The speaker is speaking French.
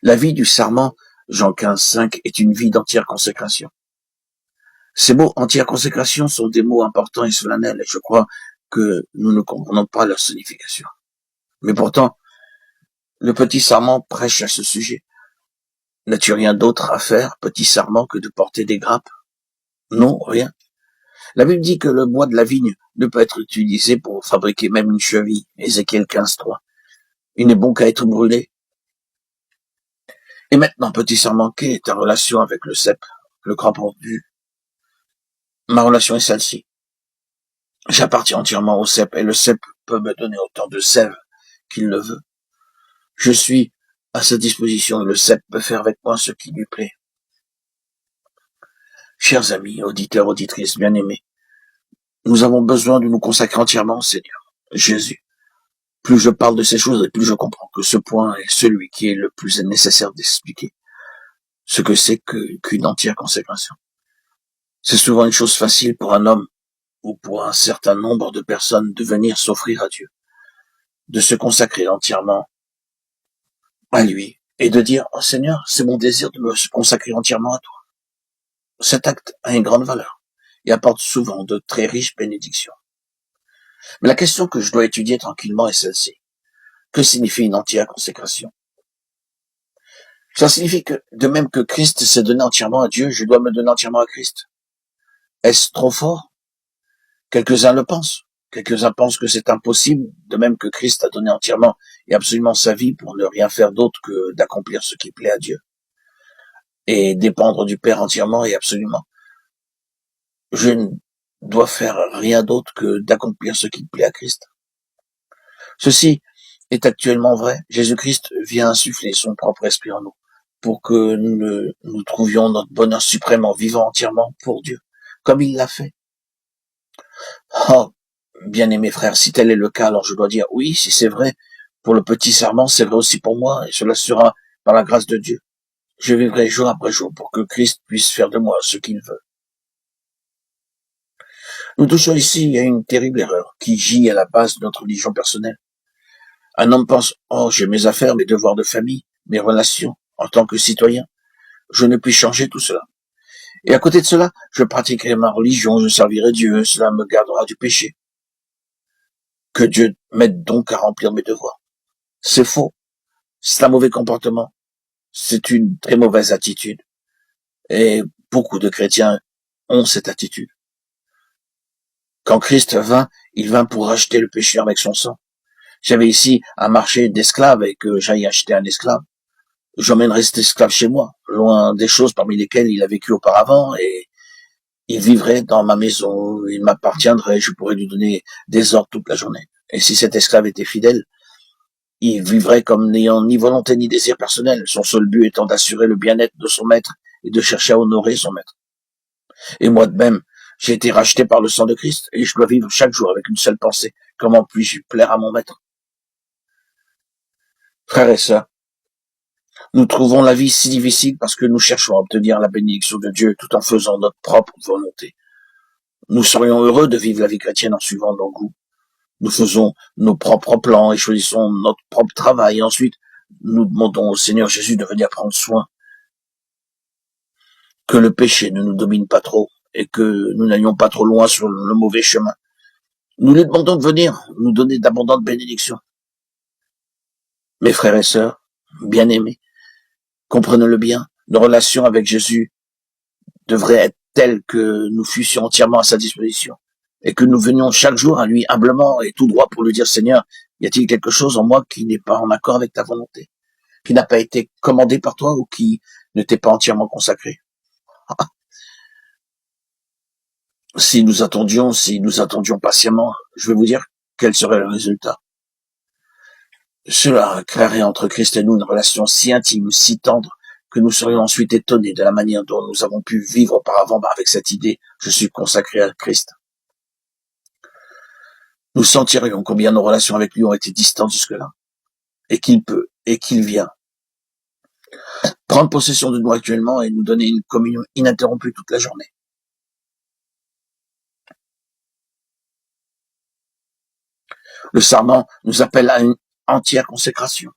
La vie du serment, Jean 15,5, est une vie d'entière consécration. Ces mots entière consécration sont des mots importants et solennels, et je crois que nous ne comprenons pas leur signification. Mais pourtant, le petit serment prêche à ce sujet. N'as-tu rien d'autre à faire, petit serment, que de porter des grappes? Non, rien. La Bible dit que le bois de la vigne ne peut être utilisé pour fabriquer même une cheville. Ézéchiel 15,3. Il n'est bon qu'à être brûlé. Et maintenant, petit serment, quelle est ta relation avec le cep, le crapaud du? Ma relation est celle-ci. J'appartiens entièrement au cep et le cep peut me donner autant de sève qu'il le veut. Je suis à sa disposition et le cep peut faire avec moi ce qui lui plaît. Chers amis, auditeurs, auditrices, bien-aimés, nous avons besoin de nous consacrer entièrement au Seigneur, Jésus. Plus je parle de ces choses et plus je comprends que ce point est celui qui est le plus nécessaire d'expliquer ce que c'est qu'une entière consécration. C'est souvent une chose facile pour un homme ou pour un certain nombre de personnes de venir s'offrir à Dieu, de se consacrer entièrement à lui et de dire « Oh Seigneur, c'est mon désir de me consacrer entièrement à toi ». Cet acte a une grande valeur et apporte souvent de très riches bénédictions. Mais la question que je dois étudier tranquillement est celle-ci. Que signifie une entière consécration? Ça signifie que, de même que Christ s'est donné entièrement à Dieu, je dois me donner entièrement à Christ. Est-ce trop fort? Quelques-uns le pensent. Quelques-uns pensent que c'est impossible, de même que Christ a donné entièrement et absolument sa vie pour ne rien faire d'autre que d'accomplir ce qui plaît à Dieu et dépendre du Père entièrement et absolument. Je ne dois faire rien d'autre que d'accomplir ce qui plaît à Christ. Ceci est actuellement vrai. Jésus-Christ vient insuffler son propre esprit en nous pour que nous trouvions notre bonheur suprême en vivant entièrement pour Dieu, comme il l'a fait. Oh, bien-aimés frères, si tel est le cas, alors je dois dire oui, si c'est vrai pour le petit serment, c'est vrai aussi pour moi, et cela sera par la grâce de Dieu. Je vivrai jour après jour pour que Christ puisse faire de moi ce qu'il veut. Nous touchons ici à une terrible erreur qui gît à la base de notre religion personnelle. Un homme pense, oh, j'ai mes affaires, mes devoirs de famille, mes relations en tant que citoyen. Je ne puis changer tout cela. Et à côté de cela, je pratiquerai ma religion, je servirai Dieu, cela me gardera du péché. Que Dieu m'aide donc à remplir mes devoirs. C'est faux. C'est un mauvais comportement. C'est une très mauvaise attitude. Et beaucoup de chrétiens ont cette attitude. Quand Christ vint, il vint pour racheter le péché avec son sang. J'avais ici un marché d'esclaves et que j'aille acheter un esclave. J'emmènerai cet esclave chez moi, loin des choses parmi lesquelles il a vécu auparavant, et il vivrait dans ma maison, il m'appartiendrait, je pourrais lui donner des ordres toute la journée. Et si cet esclave était fidèle, il vivrait comme n'ayant ni volonté ni désir personnel, son seul but étant d'assurer le bien-être de son maître et de chercher à honorer son maître. Et moi de même, j'ai été racheté par le sang de Christ, et je dois vivre chaque jour avec une seule pensée. Comment puis-je plaire à mon maître? Frères et sœurs, nous trouvons la vie si difficile parce que nous cherchons à obtenir la bénédiction de Dieu tout en faisant notre propre volonté. Nous serions heureux de vivre la vie chrétienne en suivant nos goûts. Nous faisons nos propres plans et choisissons notre propre travail. Et ensuite, nous demandons au Seigneur Jésus de venir prendre soin que le péché ne nous domine pas trop et que nous n'allions pas trop loin sur le mauvais chemin. Nous lui demandons de venir nous donner d'abondantes bénédictions. Mes frères et sœurs, bien-aimés, comprenez-le bien, nos relations avec Jésus devraient être telles que nous fussions entièrement à sa disposition et que nous venions chaque jour à lui humblement et tout droit pour lui dire, Seigneur, y a-t-il quelque chose en moi qui n'est pas en accord avec ta volonté, qui n'a pas été commandé par toi ou qui ne t'est pas entièrement consacré? Si nous attendions patiemment, je vais vous dire quel serait le résultat. Cela créerait entre Christ et nous une relation si intime, si tendre, que nous serions ensuite étonnés de la manière dont nous avons pu vivre auparavant avec cette idée « je suis consacré à Christ ». Nous sentirions combien nos relations avec lui ont été distantes jusque-là, et qu'il vient prendre possession de nous actuellement et nous donner une communion ininterrompue toute la journée. Le serment nous appelle à une entière consécration.